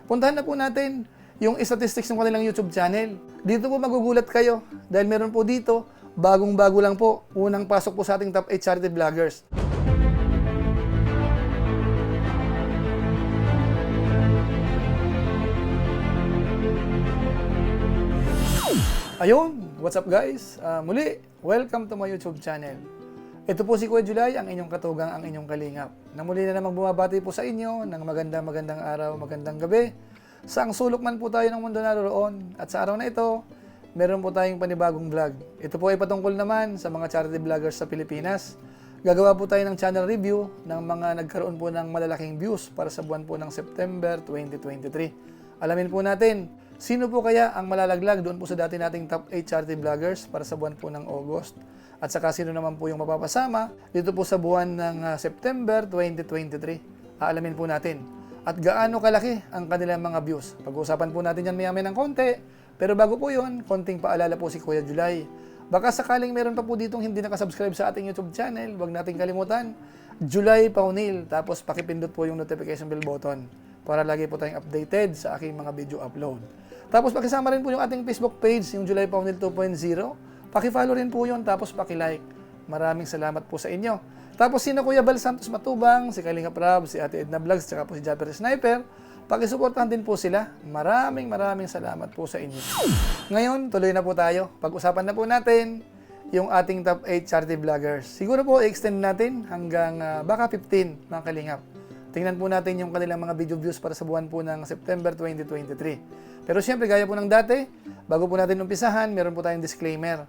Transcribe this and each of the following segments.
Puntahan na po natin yung statistics ng kanilang YouTube channel. Dito po magugulat kayo dahil meron po dito, bagong-bago lang po, unang pasok po sa ating top 8 charity vloggers. Ayun, what's up guys? Muli, welcome to my YouTube channel. Ito po si Kuya July, ang inyong katugang, ang inyong kalingap. Na muli na namang bumabati po sa inyo ng magandang araw, magandang gabi. Saang sulok man po tayo ng mundo naroon. At sa araw na ito, meron po tayong panibagong vlog. Ito po ay patungkol naman sa mga charity vloggers sa Pilipinas. Gagawa po tayo ng channel review ng mga nagkaroon po ng malalaking views para sa buwan po ng September 2023. Alamin po natin, sino po kaya ang malalaglag doon po sa dati nating top 8 charity vloggers para sa buwan po ng August? At saka sino naman po yung mapapasama dito po sa buwan ng September 2023? Aalamin po natin. At gaano kalaki ang kanilang mga views? Pag-uusapan po natin yan maya-maya ng konti. Pero bago po yun, konting paalala po si Kuya July. Baka sakaling meron pa po ditong hindi nakasubscribe sa ating YouTube channel, huwag nating kalimutan, July Paunil. Tapos pakipindot po yung notification bell button para lagi po tayong updated sa aking mga video upload. Tapos pakisama rin po yung ating Facebook page, yung July Paunil 2.0. Paki-follow rin po yun, tapos paki-like. Maraming salamat po sa inyo. Tapos sino Kuya Bal Santos Matubang, si Kalinga Prab, si Ate Edna Vlogs, tsaka po si Japper Sniper, pakisuportahan din po sila. Maraming salamat po sa inyo. Ngayon, tuloy na po tayo. Pag-usapan na po natin yung ating top 8 charity vloggers. Siguro po, i-extend natin hanggang baka 15 mga Kalingap. Tingnan po natin yung kanilang mga video views para sa buwan po ng September 2023. Pero siyempre, gaya po ng dati, bago po natin umpisahan, meron po tayong disclaimer.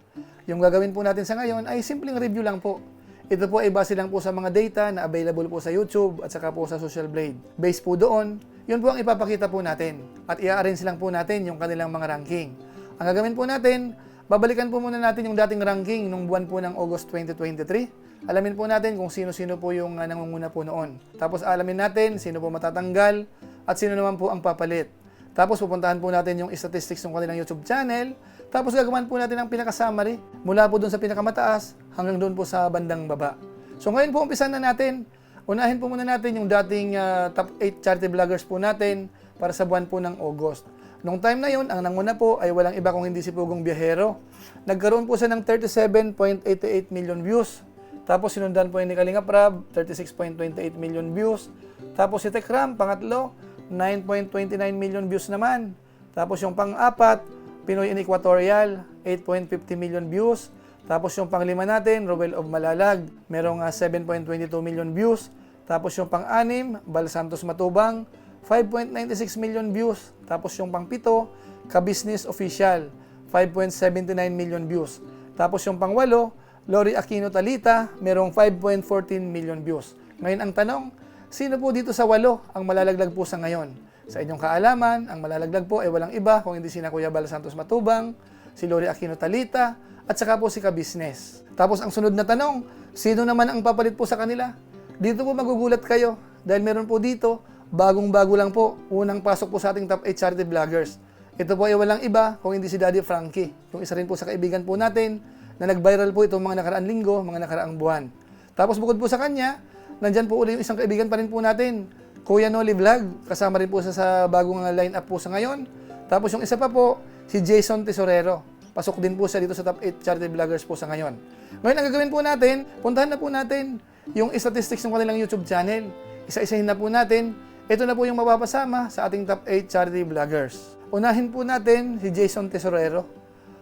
Yung gagawin po natin sa ngayon ay simpleng review lang po. Ito po ay base lang po sa mga data na available po sa YouTube at saka po sa Social Blade. Based po doon, yun po ang ipapakita po natin. At i-arrange lang po natin yung kanilang mga ranking. Ang gagawin po natin, babalikan po muna natin yung dating ranking nung buwan po ng August 2023. Alamin po natin kung sino-sino po yung nangunguna po noon. Tapos alamin natin sino po matatanggal at sino naman po ang papalit. Tapos pupuntahan po natin yung statistics ng kanilang YouTube channel. Tapos gagawin po natin ang pinaka-summary mula po doon sa pinakamataas hanggang doon po sa bandang baba. So ngayon po umpisan na natin. Unahin po muna natin yung dating top 8 charity vloggers po natin para sa buwan po ng August. Nung time na yun, ang nanguna po ay walang iba kung hindi si Pugong Biyahero. Nagkaroon po siya ng 37.88 million views. Tapos sinundan po yung ni Kalinga Prab, 36.28 million views. Tapos si Tekram, pangatlo, 9.29 million views naman. Tapos yung pang-apat, Pinoy in Equatorial, 8.50 million views. Tapos yung panglima natin, Rowell of Malalag, merong 7.22 million views. Tapos yung pang-anim, Bal Santos Matubang, 5.96 million views. Tapos yung pang-pito, Ka-Business Official, 5.79 million views. Tapos yung pang-walo, Lori Aquino Talita, merong 5.14 million views. Ngayon ang tanong, sino po dito sa walo ang malalaglag po sa ngayon? Sa inyong kaalaman, ang malalaglag po ay walang iba kung hindi sina Kuya Bal Santos Matubang, si Lori Aquino Talita, at saka po si Ka-Business. Tapos ang sunod na tanong, sino naman ang papalit po sa kanila? Dito po magugulat kayo dahil meron po dito, bagong-bago lang po, unang pasok po sa ating top 8 charity vloggers. Ito po ay walang iba kung hindi si Daddy Frankie. Yung isa rin po sa kaibigan po natin na nag-viral po itong mga nakaraang linggo, mga nakaraang buwan. Tapos bukod po sa kanya, nandyan po ulit yung isang kaibigan pa rin po natin, Kuya Noli Vlog. Kasama rin po sa bagong line-up po sa ngayon. Tapos yung isa pa po, si Jason Tesorero. Pasok din po siya dito sa top 8 charity vloggers po sa ngayon. Ngayon ang gagawin po natin, puntahan na po natin yung statistics ng kanilang YouTube channel. Isa-isahin na po natin. Ito na po yung mapapasama sa ating top 8 charity vloggers. Unahin po natin si Jason Tesorero.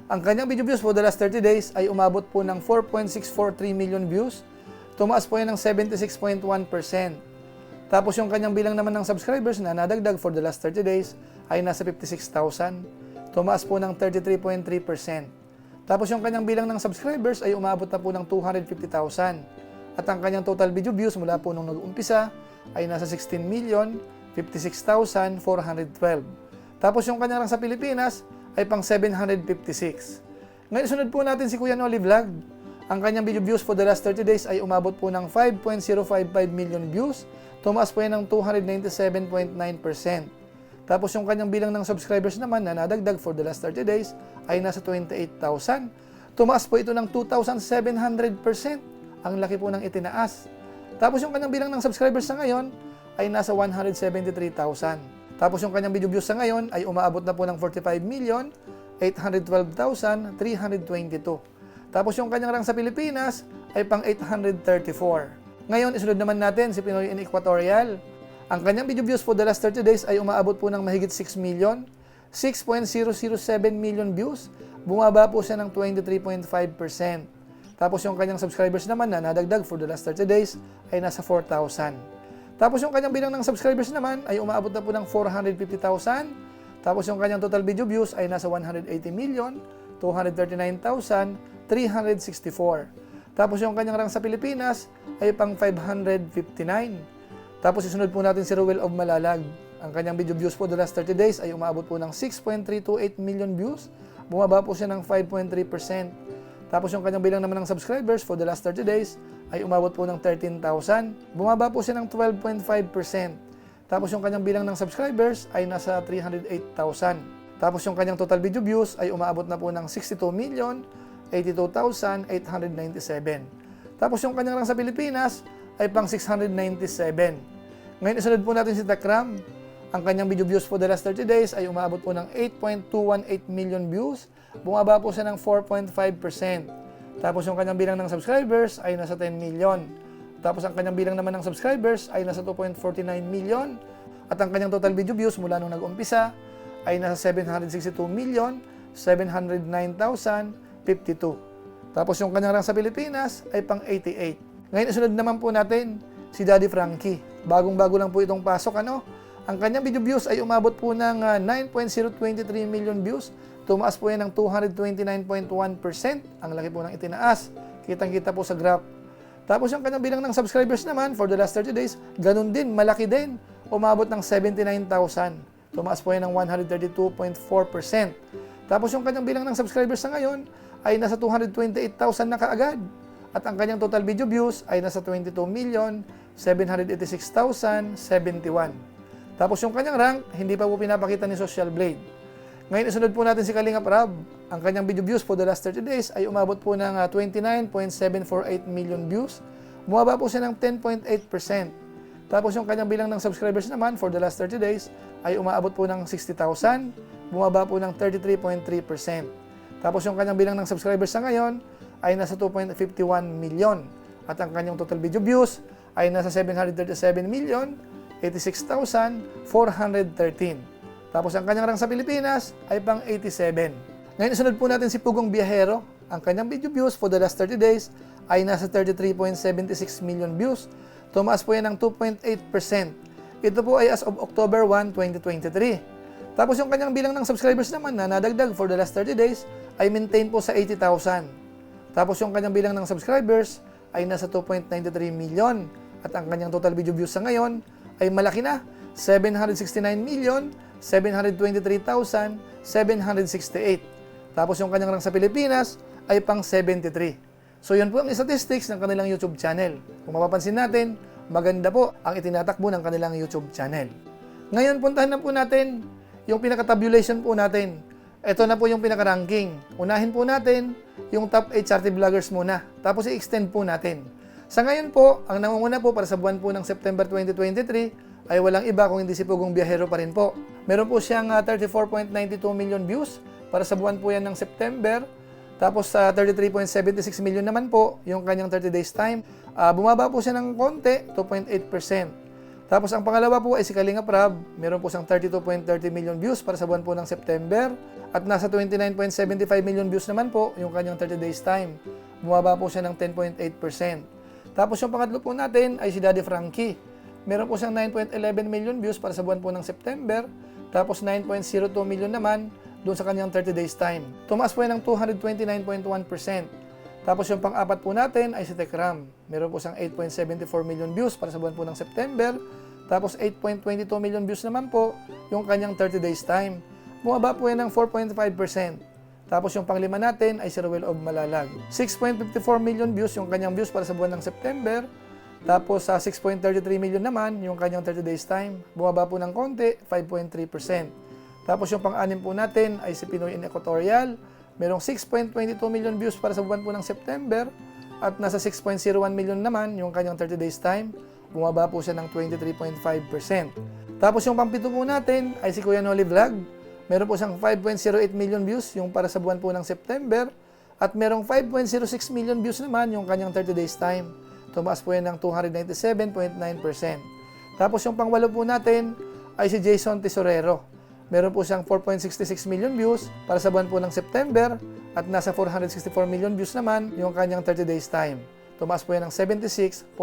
Ang kanyang video views for the last 30 days ay umabot po ng 4.643 million views. Tumaas po yan ng 76.1%. Tapos yung kanyang bilang naman ng subscribers na nadagdag for the last 30 days ay nasa 56,000. Tumaas po ng 33.3%. Tapos yung kanyang bilang ng subscribers ay umabot na po ng 250,000. At ang kanyang total video views mula po nung nag-umpisa ay nasa 16,056,412. Tapos yung kanyang sa Pilipinas ay pang 756. Ngayon, sunod po natin si Kuya Noli Vlog. Ang kanyang video views for the last 30 days ay umabot po ng 5.055 million views. Tumaas po yan ng 297.9%. Tapos yung kanyang bilang ng subscribers naman na nadagdag for the last 30 days ay nasa 28,000. Tumaas po ito ng 2,700%. Ang laki po ng itinaas. Tapos yung kanyang bilang ng subscribers sa ngayon ay nasa 173,000. Tapos yung kanyang video views sa ngayon ay umaabot na po ng 45,812,322. Tapos yung kanyang rank sa Pilipinas ay pang 834. Ngayon, isunod naman natin si Pinoy in Equatorial. Ang kanyang video views for the last 30 days ay umaabot po ng mahigit 6 million. 6.007 million views. Bumaba po siya ng 23.5%. Tapos yung kanyang subscribers naman na nadagdag for the last 30 days ay nasa 4,000. Tapos yung kanyang bilang ng subscribers naman ay umaabot na po ng 450,000. Tapos yung kanyang total video views ay nasa 180,239,364. Tapos yung kanyang rank sa Pilipinas ay pang 559. Tapos isunod po natin si Ruel of Malalag. Ang kanyang video views po the last 30 days ay umaabot po ng 6.328 million views. Bumaba po siya ng 5.3%. Tapos yung kanyang bilang naman ng subscribers for the last 30 days ay umabot po ng 13,000. Bumaba po siya ng 12.5%. Tapos yung kanyang bilang ng subscribers ay nasa 308,000. Tapos yung kanyang total video views ay umaabot na po ng 62,082,897. Tapos yung kanyang lang sa Pilipinas ay pang 697. Ngayon isunod po natin si Takram. Ang kanyang video views for the last 30 days ay umaabot po ng 8.218 million views. Bumaba po siya ng 4.5%. Tapos yung kanyang bilang ng subscribers ay nasa 10 million. Tapos ang kanyang bilang naman ng subscribers ay nasa 2.49 million. At ang kanyang total video views mula nung nag-umpisa ay nasa 762,709,052. Tapos yung kanyang rank sa Pilipinas ay pang 88. Ngayon isunod naman po natin si Daddy Frankie. Bagong-bago lang po itong pasok, ano? Ang kanyang video views ay umabot po ng 9.023 million views. Tumaas po yan ng 229.1%. Ang laki po ng itinaas. Kitang-kita po sa graph. Tapos yung kanyang bilang ng subscribers naman for the last 30 days, ganun din, malaki din. Umabot ng 79,000. Tumaas po yan ng 132.4%. Tapos yung kanyang bilang ng subscribers sa ngayon ay nasa 228,000 na kaagad. At ang kanyang total video views ay nasa 22,786,071. Tapos yung kanyang rank, hindi pa po pinapakita ni Social Blade. Ngayon, isunod po natin si Kalingap Rab. Ang kanyang video views for the last 30 days ay umabot po ng 29.748 million views. Bumaba po siya ng 10.8%. Tapos yung kanyang bilang ng subscribers naman for the last 30 days ay umaabot po ng 60,000. Bumaba po ng 33.3%. Tapos yung kanyang bilang ng subscribers sa ngayon ay nasa 2.51 million. At ang kanyang total video views ay nasa 737,086,413. Tapos ang kanyang rank sa Pilipinas ay pang 87. Ngayon isunod po natin si Pugong Biyahero. Ang kanyang video views for the last 30 days ay nasa 33.76 million views. Tumaas po yan ng 2.8%. Ito po ay as of October 1, 2023. Tapos yung kanyang bilang ng subscribers naman na nadagdag for the last 30 days ay maintain po sa 80,000. Tapos yung kanyang bilang ng subscribers ay nasa 2.93 million. At ang kanyang total video views sa ngayon ay malaki na, 769,723,768. Tapos yung kanyang rank sa Pilipinas ay pang 73. So yun po ang statistics ng kanilang YouTube channel. Kung mapapansin natin, maganda po ang itinatakbo ng kanilang YouTube channel. Ngayon, puntahan na po natin yung pinaka-tabulation po natin. Ito na po yung pinaka-ranking. Unahin po natin yung top 8 charity vloggers muna. Tapos i-extend po natin. Sa ngayon po, ang nangunguna po para sa buwan po ng September 2023 ay walang iba kung hindi si Pugong Biyahero pa rin po. Meron po siyang 34.92 million views para sa buwan po yan ng September. Tapos sa 33.76 million naman po yung kanyang 30 days time. Bumaba po siya ng konti, 2.8%. Tapos ang pangalawa po ay si Kalingap Rab. Meron po siyang 32.30 million views para sa buwan po ng September. At nasa 29.75 million views naman po yung kanyang 30 days time. Bumaba po siya ng 10.8%. Tapos yung pangatlo po natin ay si Daddy Frankie. Meron po siyang 9.11 million views para sa buwan po ng September. Tapos 9.02 million naman doon sa kanyang 30 days time. Tumaas po yan ng 229.1%. Tapos yung pang-apat po natin ay si Tekram. Meron po siyang 8.74 million views para sa buwan po ng September. Tapos 8.22 million views naman po yung kanyang 30 days time. Bumaba po yan ng 4.5%. Tapos yung panglima natin ay si Ruel of Malalag. 6.54 million views yung kanyang views para sa buwan ng September. Tapos sa 6.33 million naman yung kanyang 30 days time. Bumaba po ng konti, 5.3%. Tapos yung pang-anim po natin ay si Pinoy in Equatorial. Merong 6.22 million views para sa buwan po ng September at nasa 6.01 million naman yung kanyang 30 days time. bumaba po siya ng 23.5%. Tapos yung pang-7 po natin ay si Kuya Noli Vlog. Meron po siyang 5.08 million views yung para sa buwan po ng September. At merong 5.06 million views naman yung kanyang 30 days time. Tumaas po yan ng 297.9%. Tapos yung pang-8 po natin ay si Jason Tesorero. Meron po siyang 4.66 million views para sa buwan po ng September. At nasa 464 million views naman yung kanyang 30 days time. Tumaas po yan ng 76.1%.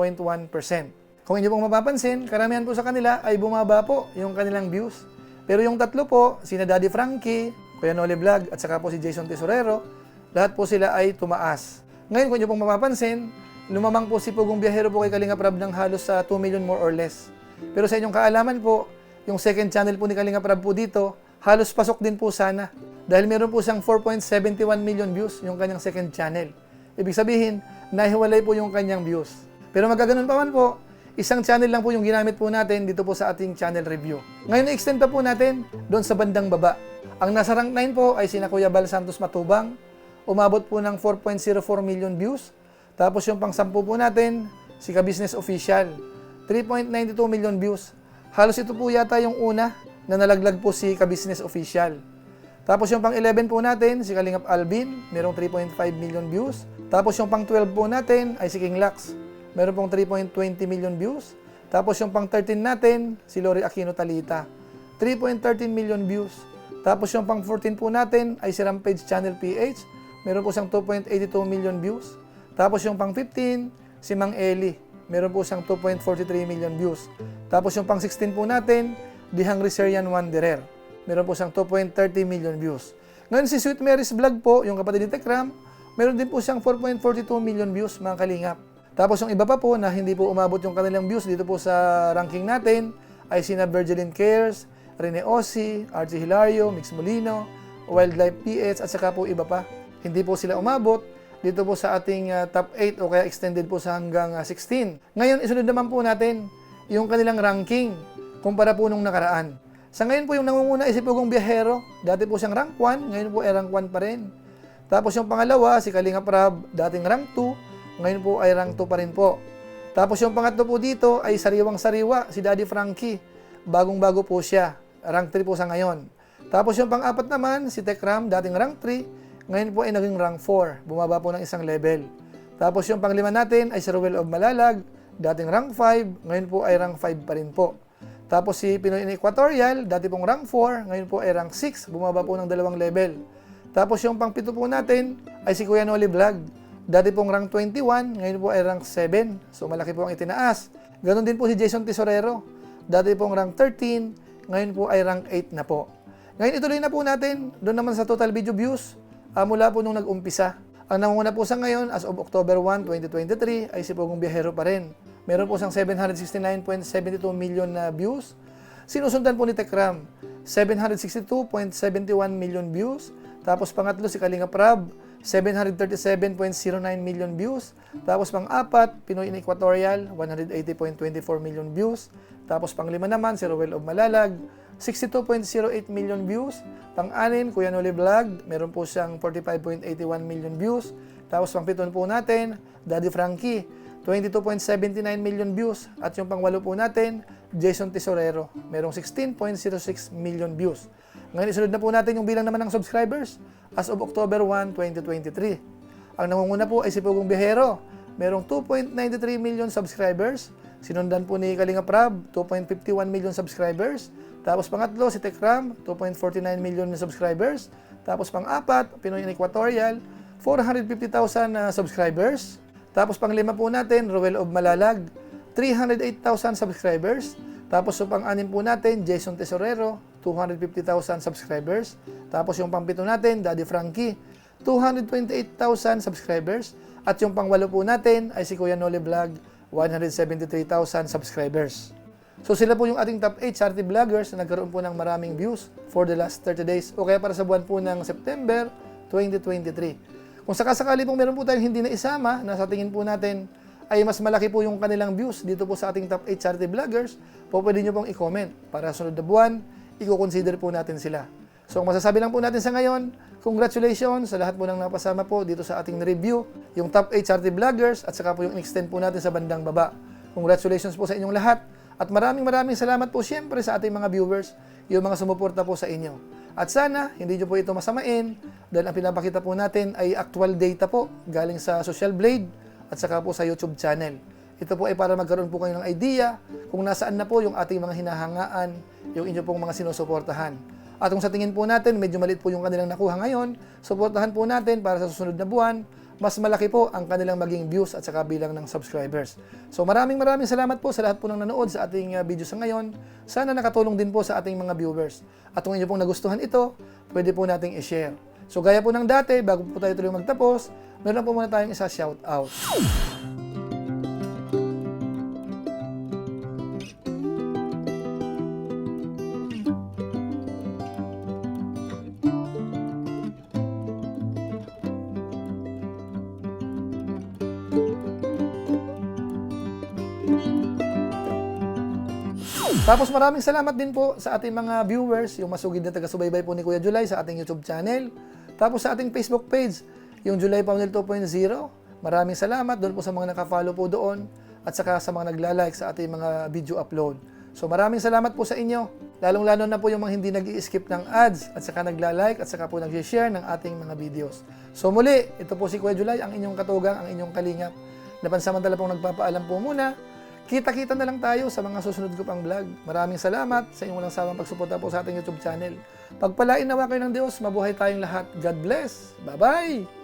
Kung inyo pong mapapansin, karamihan po sa kanila ay bumaba po yung kanilang views. Pero yung tatlo po, sina Daddy Frankie, Kuya Noli Vlog, at saka po si Jason Tesorero, lahat po sila ay tumaas. Ngayon, kung inyo pong mapapansin, lumamang po si Pugong Biyahero po kay Kalinga Prab ng halos sa 2 million more or less. Pero sa inyong kaalaman po, yung second channel po ni Kalinga Prab po dito, halos pasok din po sana. Dahil meron po siyang 4.71 million views yung kanyang second channel. Ibig sabihin, nahiwalay po yung kanyang views. Pero magkaganon pa man po, isang channel lang po yung ginamit po natin dito po sa ating channel review. Ngayon, i-extend pa po natin doon sa bandang baba. Ang nasa rank 9 po ay sina Kuya Bal Santos Matubang. Umabot po ng 4.04 million views. Tapos yung pang-10 po natin, si Ka-Business Official. 3.92 million views. Halos ito po yata yung una na nalaglag po si Ka-Business Official. Tapos yung pang-11 po natin, si Kalingap Alvin, merong 3.5 million views. Tapos yung pang-12 po natin ay si King Lax, meron pong 3.20 million views. Tapos yung pang-13 natin, si Lori Aquino Talita, 3.13 million views. Tapos yung pang-14 po natin ay si Rampage Channel PH, meron po siyang 2.82 million views. Tapos yung pang-15, si Mang Eli, meron po siyang 2.43 million views. Tapos yung pang-16 po natin, The Hungry Syrian Wanderer, meron po siyang 2.30 million views. Ngayon si Sweet Mary's Vlog po, yung kapatid ni Tekram, meron din po siyang 4.42 million views, mga kalingap. Tapos yung iba pa po na hindi po umabot yung kanilang views dito po sa ranking natin ay sina Virgilin Cares, Rene Ossi, Archie Hilario, Mix Molino, Wildlife PH at saka po iba pa. Hindi po sila umabot dito po sa ating top 8 o kaya extended po sa hanggang 16. Ngayon isunod naman po natin yung kanilang ranking kumpara po nung nakaraan. Sa ngayon po yung nangunguna ay si Pugong Biyahero. Dati po siyang rank 1, ngayon po ay rank 1 pa rin. Tapos yung pangalawa, si Kalinga Prab, dating rank 2, ngayon po ay rank 2 pa rin po. Tapos yung pangatlo po dito ay sariwang-sariwa, si Daddy Frankie. Bagong-bago po siya, rank 3 po sa ngayon. Tapos yung pang-apat naman, si Tekram, dating rank 3, ngayon po ay naging rank 4, bumaba po ng isang level. Tapos yung pang-5 natin ay si Ruel of Malalag, dating rank 5, ngayon po ay rank 5 pa rin po. Tapos si Pinoy in Equatorial, dati pong rank 4, ngayon po ay rank 6, bumaba po ng 2 level. Tapos yung pang-7 po natin ay si Kuya Noli Vlog, dati pong rank 21, ngayon po ay rank 7, so malaki po ang itinaas. Ganon din po si Jason Tesorero, dati pong rank 13, ngayon po ay rank 8 na po. Ngayon ituloy na po natin, doon naman sa total video views, mula po nung nag-umpisa. Ang nangunguna po sa ngayon, as of October 1, 2023, ay si Pugong Biyahero pa rin. Meron po siyang 769.72 million na views. Sinusundan po ni Tekram, 762.71 million views. Tapos pangatlo si Kalinga Prab, 737.09 million views. Tapos pang-apat, Pinoy in Equatorial, 180.24 million views. Tapos pang-lima naman, si Ruel of Malalag, 62.08 million views. Pang-anim, Kuya Noli Vlog, meron po siyang 45.81 million views. Tapos pang-piton po natin, Daddy Frankie, 22.79 million views. At yung pang-walo po natin, Jason Tesorero, merong 16.06 million views. Ngayon, isunod na po natin yung bilang naman ng subscribers as of October 1, 2023. Ang nangunguna po ay si Pugong Biyahero, merong 2.93 million subscribers. Sinundan po ni Kalinga Prab, 2.51 million subscribers. Tapos pangatlo, si Tekram, 2.49 million subscribers. Tapos pang-apat, Pinoy in Equatorial, 450,000 subscribers. Tapos pang-lima po natin, Ruel of Malalag, 308,000 subscribers. Tapos yung pang-anim po natin, Jason Tesorero, 250,000 subscribers. Tapos yung pang-pito natin, Daddy Frankie, 228,000 subscribers. At yung pang-walo po natin ay si Kuya Noli Vlog, 173,000 subscribers. So sila po yung ating top 8 charity vloggers na nagkaroon po ng maraming views for the last 30 days o kaya para sa buwan po ng September 2023. Kung sakasakali pong meron po tayong hindi na isama na sa tingin po natin ay mas malaki po yung kanilang views dito po sa ating top 8 charity vloggers, po pwede nyo pong i-comment para sunod na buwan, i-consider po natin sila. So ang masasabi lang po natin sa ngayon, congratulations sa lahat po ng napasama po dito sa ating review, yung top 8 charity vloggers at saka po yung extend po natin sa bandang baba. Congratulations po sa inyong lahat. At maraming salamat po siyempre sa ating mga viewers, yung mga sumuporta po sa inyo. At sana, hindi nyo po ito masamain dahil ang pinapakita po natin ay actual data po galing sa Social Blade at saka po sa YouTube channel. Ito po ay para magkaroon po kayo ng idea kung nasaan na po yung ating mga hinahangaan, yung inyo pong mga sinusuportahan. At kung sa tingin po natin, medyo maliit po yung kanilang nakuha ngayon, suportahan po natin para sa susunod na buwan, mas malaki po ang kanilang maging views at saka bilang ng subscribers. So maraming salamat po sa lahat po ng nanood sa ating video sa ngayon. Sana nakatulong din po sa ating mga viewers. At kung inyo pong nagustuhan ito, pwede po nating i-share. So gaya po ng dati, bago po tayo tuloy magtapos, meron po muna tayong isa shout out. Tapos maraming salamat din po sa ating mga viewers, yung masugid na taga-subaybay po ni Kuya July sa ating YouTube channel. Tapos sa ating Facebook page, yung July Paunil 2.0. Maraming salamat doon po sa mga nakafollow po doon at saka sa mga nagla-like sa ating mga video upload. So maraming salamat po sa inyo. Lalong-lalo na po yung mga hindi nag-i-skip ng ads at saka nagla-like at saka po nag-share ng ating mga videos. So muli, ito po si Kuya July, ang inyong katugang, ang inyong kalingap. Napansamantala pong nagpapaalam po muna. Kita-kita na lang tayo sa mga susunod ko pang vlog. Maraming salamat sa inyong walang sawang pagsuporta po sa ating YouTube channel. Pagpalain nawa kayo ng Diyos, mabuhay tayong lahat. God bless. Bye-bye!